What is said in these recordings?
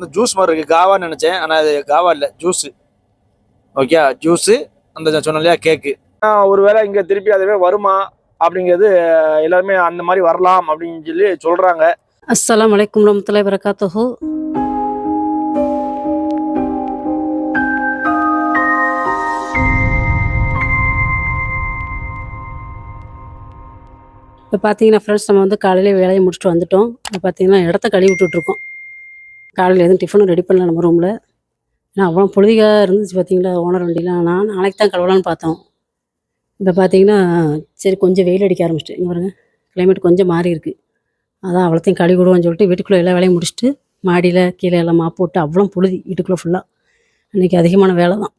வந்து ஜூஸ் மாதிரி இருக்குது, காவான்னு நினச்சேன். ஆனால் அது காவா இல்லை, ஜூஸு. Okay, juice. அந்த சொன்ன இல்லையா கேக்கு. ஒருவேளை இங்கே திருப்பி அதுவே வருமா அப்படிங்கிறது எல்லாருமே அந்த மாதிரி வரலாம் அப்படின்னு சொல்லி சொல்கிறாங்க. அஸ்ஸலாமு அலைக்கும் வரஹ்மத்துல்லாஹி வபரகாத்துஹு. இப்போ பார்த்தீங்கன்னா ஃப்ரெண்ட்ஸ், நம்ம வந்து காலையில் வேலையை முடிச்சுட்டு வந்துட்டோம். இப்போ பார்த்தீங்கன்னா இடத்த கழுவி விட்டுட்ருக்கோம். காலையில் எதுவும் டிஃபனும் ரெடி பண்ணல நம்ம ரூமில். ஏன்னா அவ்வளோ பொழுதிகாக இருந்துச்சு பார்த்தீங்களா ஓனர் வண்டிலாம். நான் நாளைக்கு தான் கழுவலான்னு பார்த்தோம். இப்போ பார்த்தீங்கன்னா சரி கொஞ்சம் வெயில் அடிக்க ஆரம்பிச்சிட்டு, இங்கே பாருங்க கிளைமேட் கொஞ்சம் மாறி இருக்குது. அதான் அவ்வளோத்தையும் கழுவி விடுவோன்னு சொல்லிட்டு வீட்டுக்குள்ளே எல்லா வேலையும் முடிச்சுட்டு மாடியில் கீழே எல்லாம் மாப்பு போட்டு அவ்வளோ புழுதி வீட்டுக்குள்ளே ஃபுல்லாக. இன்றைக்கி அதிகமான வேலை தான்.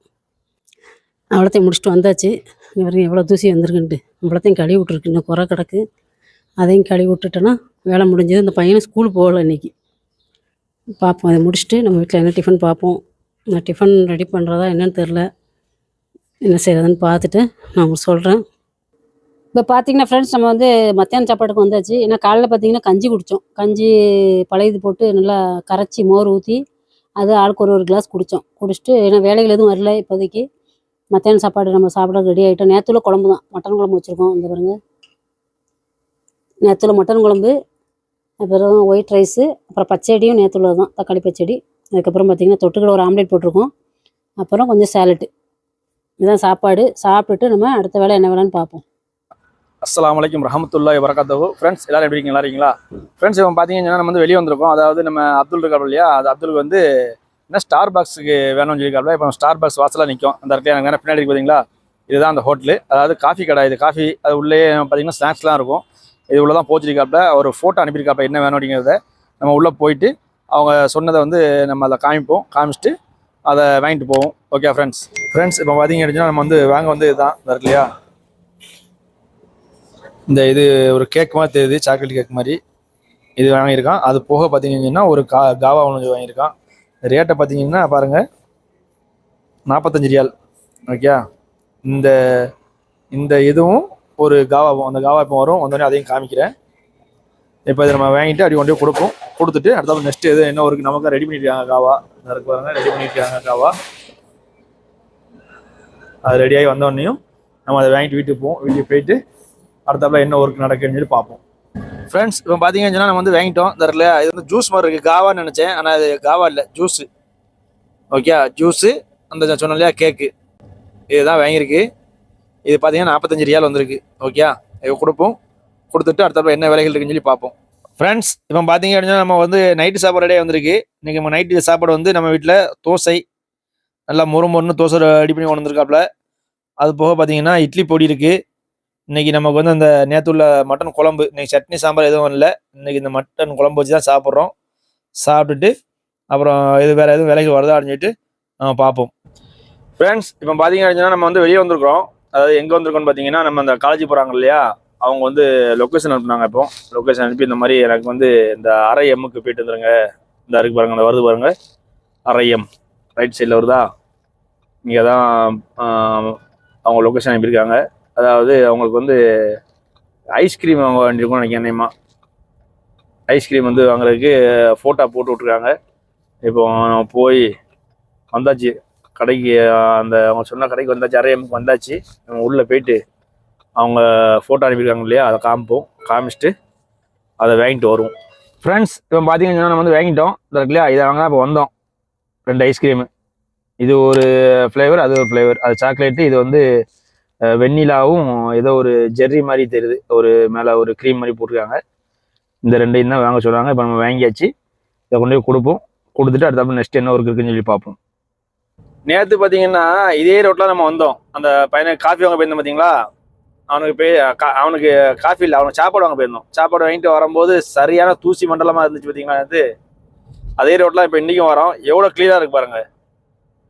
அவ்வளோத்தையும் முடிச்சுட்டு வந்தாச்சு. இங்கே பாருங்க எவ்வளோ தூசி வந்திருக்குன்ட்டு. அவ்வளோத்தையும் கழுவி விட்ருக்கு, இன்னும் குறை கிடக்கு. அதையும் கழுவி விட்டுட்டோன்னா வேலை முடிஞ்சது. இந்த பையனை ஸ்கூல் போகலை இன்றைக்கி. பார்ப்போம், அதை முடிச்சுட்டு நம்ம வீட்டில் என்ன டிஃபன் பார்ப்போம். நான் டிஃபன் ரெடி பண்ணுறதா என்னன்னு தெரில, என்ன செய்கிறதுன்னு பார்த்துட்டு நான் உங்களுக்கு சொல்கிறேன். இப்போ பார்த்தீங்கன்னா ஃப்ரெண்ட்ஸ், நம்ம வந்து மத்தியானம் சாப்பாட்டுக்கு வந்தாச்சு. ஏன்னா காலையில் பார்த்தீங்கன்னா கஞ்சி குடித்தோம். கஞ்சி பழையது போட்டு நல்லா கரைச்சி மோர் ஊற்றி அது ஆளுக்கு ஒரு கிளாஸ் குடித்தோம். குடிச்சிட்டு ஏன்னா வேலைகள் எதுவும் வரல இப்போதைக்கு. மத்தியானம் சாப்பாடு நம்ம சாப்பிட ரெடி ஆகிட்டோம். நேற்றுல குழம்பு தான், மட்டன் குழம்பு வச்சுருக்கோம். இந்த பாருங்க, நேற்றுல மட்டன் குழம்பு, அப்புறம் ஒயிட் ரைஸு, அப்புறம் பச்சடியும் நேற்றுல தான், தக்காளி பச்சடி. அதுக்கப்புறம் பார்த்திங்கன்னா தொட்டுக்கிட ஒரு ஆம்லேட் போட்டிருக்கோம். அப்புறம் கொஞ்சம் சேலட்டு. இதுதான் சாப்பாடு. சாப்பிட்டுட்டு நம்ம அடுத்த வேலை என்ன வேலைன்னு பார்ப்போம். அஸ்ஸலாமு அலைக்கும் வரஹ்மத்துல்லாஹி வபரகாத்துஹு. ஃப்ரெண்ட்ஸ் எல்லாரும் எப்படி இருக்கீங்க? நல்லா இருக்கீங்களா? ஃப்ரெண்ட்ஸ் இப்போ பார்த்தீங்கன்னா நம்ம வந்து வெளியே வந்திருக்கோம். அதாவது நம்ம அப்துல் இருக்காரு இல்லையா, அது அப்துலுக்கு வந்து என்ன ஸ்டார் பாக்ஸுக்கு வேணும்னு சொல்லியிருக்காப்ல. இப்போ ஸ்டார் பாக்ஸ் வாசலாக நிற்கும். அந்த இடத்துல எனக்கு பின்னாடி பார்த்தீங்களா, இதுதான் அந்த ஹோட்டலு. அதாவது காஃபி கடை. இது காஃபி, அது உள்ளே பார்த்தீங்கன்னா ஸ்நாக்ஸ்லாம் இருக்கும். இது உள்ள தான் போச்சிருக்காப்ல. ஒரு ஃபோட்டோ அனுப்பியிருக்காப்ல என்ன வேணும் அப்படிங்கிறத. நம்ம உள்ளே போயிட்டு அவங்க சொன்னதை வந்து நம்ம அதை காமிப்போம். காமிச்சிட்டு அதை வாங்கிட்டு போவோம். Okay friends. இப்போ பார்த்தீங்க அப்படின்னா நம்ம வந்து வாங்க வந்து இதுதான் இருக்கு இல்லையா, இந்த இது ஒரு கேக் மாதிரி தெரியுது, சாக்லேட் கேக் மாதிரி. இது வாங்கியிருக்கான். அது போக பார்த்தீங்கன்னா ஒரு காவா ஒன்று வாங்கியிருக்கான். ரேட்டை பார்த்தீங்கன்னா பாருங்கள், 45 ரியால். ஓகே, இந்த இந்த இதுவும் ஒரு காவாவும், அந்த காவா இப்போ வரும், வந்தோடனே அதையும் காமிக்கிறேன். இப்போ இதை நம்ம வாங்கிட்டு அப்படி கொண்டு போய் கொடுப்போம். கொடுத்துட்டு அடுத்த நெக்ஸ்ட் எது என்ன ஒரு நமக்கு ரெடி பண்ணியிருக்காங்க காவா. அதுக்கு பாருங்க, ரெடி பண்ணியிருக்காங்க காவா. அது ரெடியாகி வந்தோடனையும் நம்ம அதை வாங்கிட்டு வீட்டுக்கு போவோம். வீட்டுக்கு போயிட்டு அடுத்தாப்புல என்ன ஒர்க் நடக்குன்னு சொல்லி பார்ப்போம். ஃப்ரெண்ட்ஸ் இப்போ பார்த்தீங்கன்னா நம்ம வந்து வாங்கிட்டோம். தரல, இது வந்து ஜூஸ் மாதிரி இருக்குது, காவான்னு நினச்சேன். ஆனால் அது காவா இல்லை, ஜூஸு. Okay, juice. அந்த சொன்ன இல்லையா கேக்கு, இதுதான் வாங்கியிருக்கு. இது பார்த்தீங்கன்னா 45 ரியால் வந்திருக்கு. ஓகே, இதை கொடுப்போம். கொடுத்துட்டு அடுத்தாப்புல என்ன வேலைகள் இருக்குன்னு சொல்லி பார்ப்போம். ஃப்ரெண்ட்ஸ் இப்போ பார்த்தீங்க அப்படின்னா நம்ம வந்து நைட்டு சாப்பாடு ரெடியாக வந்திருக்கு. இன்றைக்கி நம்ம நைட்டு சாப்பாடு வந்து நம்ம வீட்டில் தோசை, நல்லா மொறுன்னு தோசை ரெடி பண்ணி கொண்டு வந்திருக்காப்புல. அது போக பார்த்தீங்கன்னா இட்லி பொடி இருக்குது. இன்றைக்கி நமக்கு வந்து அந்த நேற்றுள்ள மட்டன் குழம்பு, இன்றைக்கி சட்னி சாம்பார் எதுவும் இல்லை. இன்றைக்கி இந்த மட்டன் குழம்பு வச்சு தான் சாப்பிட்றோம். சாப்பிட்டுட்டு அப்புறம் இது வேறு எதுவும் வேலைகள் வருதா அப்படின்னு சொல்லிட்டு நம்ம பார்ப்போம். ஃப்ரெண்ட்ஸ் இப்போ பார்த்தீங்க அப்படின்னா நம்ம வந்து வெளியே வந்திருக்கிறோம். அதாவது எங்கே வந்திருக்கோம்னு பார்த்தீங்கன்னா, நம்ம அந்த காலேஜ் போகிறாங்க இல்லையா, அவங்க வந்து லொக்கேஷன் அனுப்புனாங்க. இப்போ லொக்கேஷன் அனுப்பி இந்த மாதிரி எனக்கு வந்து இந்த அரை எம்முக்கு போயிட்டு வந்துருங்க. இந்த இருக்கு பாருங்கள், அந்த வருது பாருங்கள், அரை எம் ரைட் சைடில் வருதா, இங்கே தான் அவங்க லொக்கேஷன் அனுப்பியிருக்காங்க. அதாவது அவங்களுக்கு வந்து ஐஸ்கிரீம் வாங்க வேண்டியிருக்கோம் நினைக்கிறேன். நேமா ஐஸ்கிரீம் வந்து வாங்குறதுக்கு ஃபோட்டோ போட்டு விட்ருக்காங்க. இப்போ நம்ம போய் வந்தாச்சு கடைக்கு. அந்த அவங்க சொன்ன கடைக்கு வந்தாச்சு, அரை எம்முக்கு வந்தாச்சு. நம்ம உள்ளே போயிட்டு அவங்க ஃபோட்டோ அனுப்பியிருக்காங்க இல்லையா, அதை காமிப்போம். காமிச்சிட்டு அதை வாங்கிட்டு வருவோம். ஃப்ரெண்ட்ஸ் இப்போ பார்த்தீங்கன்னா நம்ம வந்து வாங்கிட்டோம். இந்த இருக்கு இல்லையா, இதை வாங்க இப்போ வந்தோம். 2 ஐஸ்கிரீமு, இது ஒரு ஃப்ளேவர், அது ஒரு ஃப்ளேவர். அது சாக்லேட்டு, இது வந்து வெண்ணிலாவும் ஏதோ ஒரு ஜெர்ரி மாதிரி தெரியுது, ஒரு மேலே ஒரு க்ரீம் மாதிரி போட்டிருக்காங்க. இந்த 2ஐயும் தான் வாங்க சொல்கிறாங்க. இப்போ நம்ம வாங்கியாச்சு. இதை கொண்டு போய் கொடுப்போம். கொடுத்துட்டு அடுத்தப்போ நெக்ஸ்ட் என்ன ஒர்க் இருக்குன்னு சொல்லி பார்ப்போம். நேற்று பார்த்தீங்கன்னா இதே ரோட்டில் நம்ம வந்தோம். அந்த பையனுக்கு காஃபி வாங்க போயிருந்தோம் பார்த்தீங்களா, அவனுக்கு காஃபி இல்லை, அவனுக்கு சாப்பாடு வாங்க போயிருந்தோம். சாப்பாடு வாங்கிட்டு வரும்போது சரியான தூசி மண்டலமாக இருந்துச்சு பார்த்தீங்களா நேற்று. அதே ரோட்டில் இப்போ இன்றைக்கும் வரோம். எவ்வளோ க்ளீனாக இருக்குது பாருங்கள்.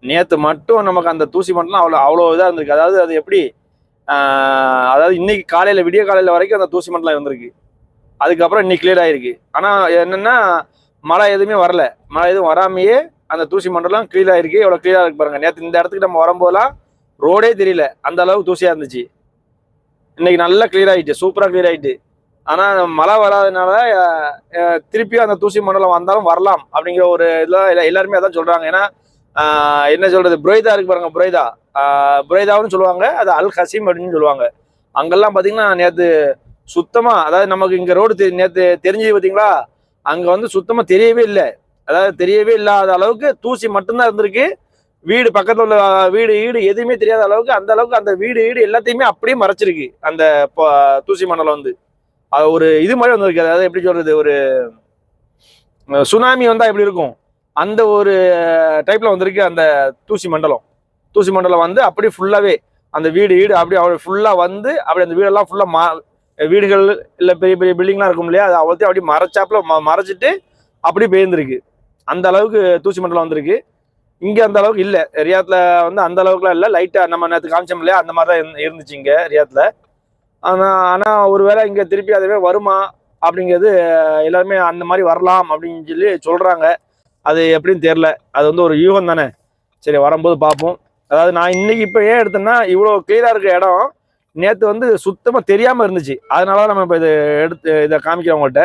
நேற்று மட்டும் நமக்கு அந்த தூசி மண்டலம் அவ்வளோ இதாக இருந்திருக்கு. அதாவது அது எப்படி, அதாவது இன்னைக்கு காலையில் விடிய காலையில் வரைக்கும் அந்த தூசி மண்டலம் இருந்திருக்கு. அதுக்கப்புறம் இன்னைக்கு கிளியர் ஆகிருக்கு. ஆனால் என்னென்னா மழை எதுவுமே வரல. மழை எதுவும் வராமையே அந்த தூசி மண்டலம் கிளியர் ஆகிருக்கு. எவ்வளோ கிளியராக இருக்கு பாருங்கள். நேற்று இந்த இடத்துக்கு நம்ம வரும்போதெல்லாம் ரோடே தெரியல, அந்த அளவுக்கு தூசியாக இருந்துச்சு. இன்னைக்கு நல்லா கிளியர் ஆகிட்டு, சூப்பராக கிளியர் ஆகிட்டு. ஆனால் மழை வராதனால திருப்பியும் அந்த தூசி மண்டலம் வந்தாலும் வரலாம் அப்படிங்கிற ஒரு இதில் எல்லாருமே அதான் சொல்கிறாங்க. ஏன்னா என்ன சொல்கிறது, புரைதா இருக்கு பாருங்க, புரைதாவுன்னு சொல்லுவாங்க, அது அல் ஹசீம் அப்படின்னு சொல்லுவாங்க. அங்கெல்லாம் பார்த்தீங்கன்னா நேற்று சுத்தமாக, அதாவது நமக்கு இங்கே ரோடு நேற்று தெரிஞ்சது பார்த்தீங்களா, அங்கே வந்து சுத்தமாக தெரியவே இல்லை. அதாவது தெரியவே இல்லாத அளவுக்கு தூசி மட்டும்தான் இருந்திருக்கு. வீடு பக்கத்தில் உள்ள வீடு எதுவுமே தெரியாத அளவுக்கு, அந்த அளவுக்கு அந்த வீடு எல்லாத்தையுமே அப்படியே மறைச்சிருக்கு அந்த தூசி மண்டலம் வந்து. அது ஒரு இது மாதிரி வந்திருக்கு. அதாவது எப்படி சொல்றது, ஒரு சுனாமி வந்தா எப்படி இருக்கும் அந்த ஒரு டைப்ல வந்திருக்கு அந்த தூசி மண்டலம் வந்து அப்படி ஃபுல்லாவே அந்த வீடு அப்படி ஃபுல்லா வந்து அப்படி அந்த வீடெல்லாம் ஃபுல்லா வீடுகள் இல்லை பெரிய பெரிய பில்டிங்லாம் இருக்கும் இல்லையா, அது அவ்வளோத்தையும் அப்படி மறைச்சாப்புல மறைச்சிட்டு அப்படி பெயர்ந்துருக்கு. அந்த அளவுக்கு தூசி மண்டலம் வந்திருக்கு. இங்க அந்த அளவுக்கு இல்லை, ரியாத்ல வந்து அந்த அளவுக்குலாம் இல்லை. லைட்டா நம்ம நேற்று காமிச்சோம் இல்லையா, அந்த மாதிரி தான் இருந்துச்சு இங்க ரியாத்ல. ஆனா ஒருவேளை இங்க திருப்பி அதுவே வருமா அப்படிங்கிறது எல்லாருமே அந்த மாதிரி வரலாம் அப்படின்னு சொல்லி சொல்றாங்க. அது எப்படின்னு தெரியல, அது வந்து ஒரு யூகம் தானே. சரி, வரும்போது பார்ப்போம். அதாவது நான் இன்னைக்கு இப்போ ஏன் எடுத்தேன்னா, இவ்வளோ கிளியரா இருக்க இடம் நேற்று வந்து சுத்தமா தெரியாம இருந்துச்சு. அதனால நம்ம இப்போ இதை காமிக்கிறோம் உங்கள்கிட்ட.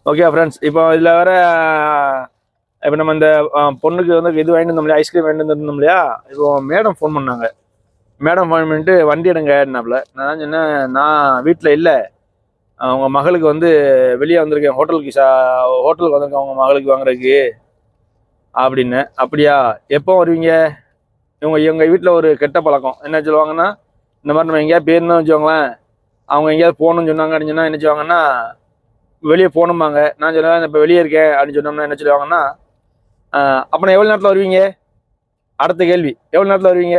ஓகே ஃப்ரெண்ட்ஸ், இப்போ இதில் வேற இப்போ நம்ம இந்த பொண்ணுக்கு வந்து இது வாங்கிட்டு இருந்தோம் இல்லையா, ஐஸ்கிரீம் வாங்கிட்டு இருந்தோம் இல்லையா, இப்போ மேடம் ஃபோன் பண்ணாங்க. மேடம் ஃபோன் பண்ணிட்டு வண்டி எடுங்கன்னாப்புல. நான் சொன்னேன், நான் வீட்டில் இல்லை, அவங்க மகளுக்கு வந்து வெளியே வந்திருக்கேன், ஹோட்டலுக்கு வந்திருக்கேன் அவங்க மகளுக்கு வாங்குறதுக்கு அப்படின்னு. அப்படியா, எப்போ வருவீங்க? எங்கள் வீட்டில் ஒரு கெட்ட பழக்கம் என்ன சொல்லுவாங்கன்னா, இந்த மாதிரி நம்ம எங்கேயாவது போயிருந்தோம் வச்சுக்கோங்களேன், அவங்க எங்கேயாவது போகணும்னு சொன்னாங்க அப்படின்னு சொன்னால் என்ன சொல்லுவாங்கன்னா, வெளியே போகணுமாங்க. நான் சொல்லுவேன், இப்போ வெளியே இருக்கேன் அப்படின்னு சொன்னோம்னா என்ன சொல்லுவாங்கன்னா, அப்புறம் எவ்வளோ நேரத்தில் வருவீங்க? அடுத்த கேள்வி, எவ்வளோ நேரத்தில் வருவீங்க?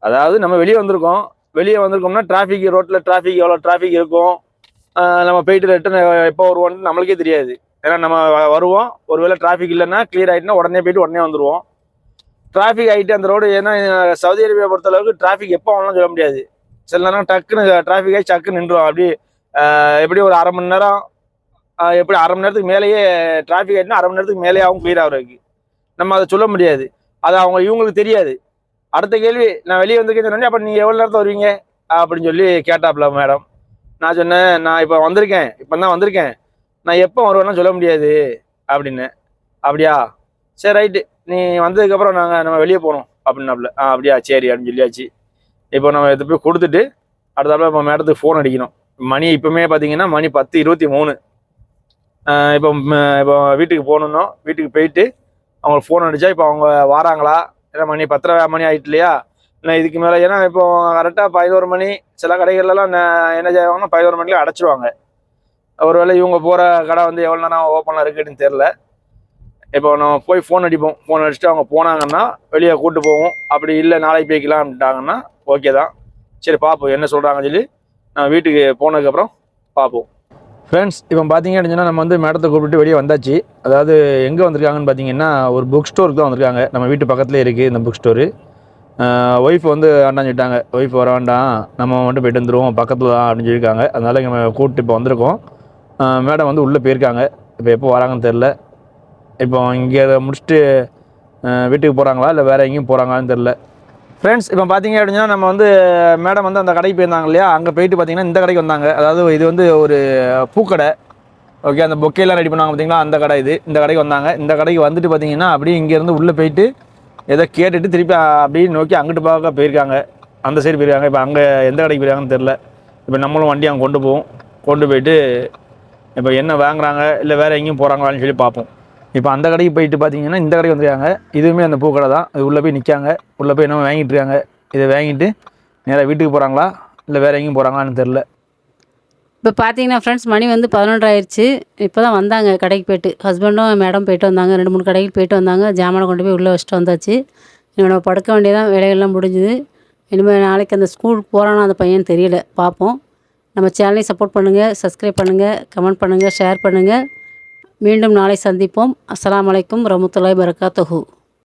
அதாவது நம்ம வெளியே வந்திருக்கோம்னா ரோட்டில் எவ்வளோ டிராஃபிக் இருக்கும், நம்ம போயிட்டு ரிட்டன் எப்போ வருவோம்னு நம்மளுக்கே தெரியாது. ஏன்னா நம்ம வருவோம், ஒருவேளை டிராஃபிக் இல்லைன்னா கிளியர் ஆகிட்டுனா உடனே போயிட்டு உடனே வந்துடுவோம். டிராஃபிக் ஆகிட்டு அந்த ரோடு, ஏன்னா சவுதி அரேபியா பொறுத்த அளவுக்கு டிராஃபிக் எப்போ ஆகணும்னு சொல்ல முடியாது. சில நேரம் டக்குன்னு டிராஃபிக் ஆகி டக்குன்னு நின்றுடும். அப்படி எப்படி ஒரு அரை மணி நேரம், எப்படி அரை மணி நேரத்துக்கு மேலேயே டிராஃபிக் ஆகிட்டுனா அரை மணி நேரத்துக்கு மேலே ஆகும் கிளியர் ஆகிறதுக்கு. நம்ம அதை சொல்ல முடியாது, அது இவங்களுக்கு தெரியாது. அடுத்த கேள்வி, நான் வெளியே வந்திருக்கேன்னு சொன்னேன், அப்போ நீங்கள் எவ்வளோ நேரத்தில் வருவீங்க அப்படின்னு சொல்லி கேட்டாப்ல மேடம். நான் சொன்னேன், நான் இப்போ தான் வந்திருக்கேன், நான் எப்போ வருவேன்னா சொல்ல முடியாது அப்படின்னு. அப்படியா, சரி ரைட்டு, நீ வந்ததுக்கப்புறம் நம்ம வெளியே போகணும் அப்படின்னாப்புல. அப்படியா சரி அப்படின்னு சொல்லியாச்சு. இப்போ நம்ம இதை போய் கொடுத்துட்டு அடுத்தாப்புல இப்போ மேடத்துக்கு ஃபோன் அடிக்கணும். மணி இப்போமே பார்த்தீங்கன்னா மணி 10:23. இப்போ வீட்டுக்கு போகணுன்னா வீட்டுக்கு போயிட்டு அவங்களுக்கு ஃபோன் அடித்தா இப்போ அவங்க வராங்களா, ஏன்னா மணி 10:30 மணி ஆகிட்டு இல்லையா, இல்லை இதுக்கு மேலே. ஏன்னா இப்போ கரெக்டாக 11 மணி, சில கடைகள்லாம் என்ன செய்வாங்கன்னா 11 மணிலே அடைச்சிருவாங்க. ஒருவேளை இவங்க போகிற கடை வந்து எவ்வளோ நேரம் ஓப்பனாக இருக்குன்னு தெரில. இப்போ நம்ம போய் ஃபோன் அடிச்சுட்டு அவங்க போனாங்கன்னா வெளியே கூப்பிட்டு போவோம். அப்படி இல்லை நாளைக்கு போய்க்கலாம் அப்படின்ட்டாங்கன்னா ஓகே தான், சரி பார்ப்போம் என்ன சொல்கிறாங்கன்னு சொல்லி நான் வீட்டுக்கு போனதுக்கப்புறம் பார்ப்போம். ஃப்ரெண்ட்ஸ், இப்போ பார்த்தீங்க அப்படின்னா நம்ம வந்து மேடத்தை கூப்பிட்டு வெளியே வந்தாச்சு. அதாவது எங்கே வந்திருக்காங்கன்னு பார்த்தீங்கன்னா ஒரு புக் ஸ்டோருக்கு தான் வந்திருக்காங்க. நம்ம வீட்டு பக்கத்துலேயே இருக்குது இந்த புக் ஸ்டோரு. ஒய்ஃப் வந்து வேண்டான்னு சொல்லிட்டாங்க, ஒய்ஃப் வர வேண்டாம், நம்ம மட்டும் போய்ட்டு வந்துடுவோம் பக்கத்தில் தான் அப்படின்னு சொல்லியிருக்காங்க. அதனால நம்ம கூப்பிட்டு இப்போ வந்திருக்கோம். மேடம் வந்து உள்ளே போயிருக்காங்க, இப்போ எப்போ வராங்கன்னு தெரில. இப்போ இங்கே முடிச்சுட்டு வீட்டுக்கு போகிறாங்களா இல்லை வேறு எங்கேயும் போகிறாங்களான்னு தெரில. ஃப்ரெண்ட்ஸ், இப்போ பார்த்தீங்க அப்படின்னா நம்ம வந்து மேடம் வந்து அந்த கடைக்கு போயிருந்தாங்க இல்லையா, அங்கே போயிட்டு பார்த்தீங்கன்னா இந்த கடைக்கு வந்தாங்க. அதாவது இது வந்து ஒரு பூக்கடை. ஓகே, அந்த பொக்கையெல்லாம் ரெடி பண்ணுவாங்க பார்த்தீங்களா, அந்த கடை இது. இந்த கடைக்கு வந்தாங்க. இந்த கடைக்கு வந்துட்டு பார்த்தீங்கன்னா அப்படியே இங்கேருந்து உள்ளே போயிட்டு ஏதோ கேட்டுட்டு திருப்பி அப்படியே நோக்கி அங்கிட்டு பார்க்க போயிருக்காங்க, அந்த சைடு போயிருக்காங்க. இப்போ அங்கே எந்த கடைக்கு போயிருக்காங்கன்னு தெரில. இப்போ நம்மளும் வண்டி அங்கே கொண்டு போயிட்டு இப்போ என்ன வாங்குறாங்க இல்லை வேறு எங்கேயும் போகிறாங்களான்னு சொல்லி பார்ப்போம். இப்போ அந்த கடைக்கு போயிட்டு பார்த்தீங்கன்னா இந்த கடைக்கு வந்துருக்காங்க. இதுவுமே அந்த பூக்கடை தான். அது உள்ளே போய் நிற்காங்க, உள்ளே போய் என்ன வாங்கிட்டு இருக்காங்க. இதை வாங்கிட்டு நேராக வீட்டுக்கு போகிறாங்களா இல்லை வேறு எங்கேயும் போகிறாங்களான்னு தெரில. இப்போ பார்த்தீங்கன்னா ஃப்ரெண்ட்ஸ், மணி வந்து 11 ஆயிடுச்சு. இப்போ தான் வந்தாங்க கடைக்கு போய்ட்டு, ஹஸ்பண்டும் மேடம் போய்ட்டு வந்தாங்க. 2-3 கடைக்கு போய்ட்டு வந்தாங்க. ஜாமானை கொண்டு போய் உள்ளே வச்சுட்டு வந்தாச்சு. என்னோட படுக்க வேண்டியதான், வேலைகள்லாம் முடிஞ்சுது. இனிமேல் நாளைக்கு அந்த ஸ்கூலுக்கு போகிறானா அந்த பையன் தெரியல, பார்ப்போம். நம்ம சேனலையும் சப்போர்ட் பண்ணுங்கள், சப்ஸ்கிரைப் பண்ணுங்கள், கமெண்ட் பண்ணுங்கள், ஷேர் பண்ணுங்கள். மீண்டும் நாளை சந்திப்போம். அஸ்ஸலாமு அலைக்கும் வரஹ்மத்துல்லாஹி வபரகாத்துஹு.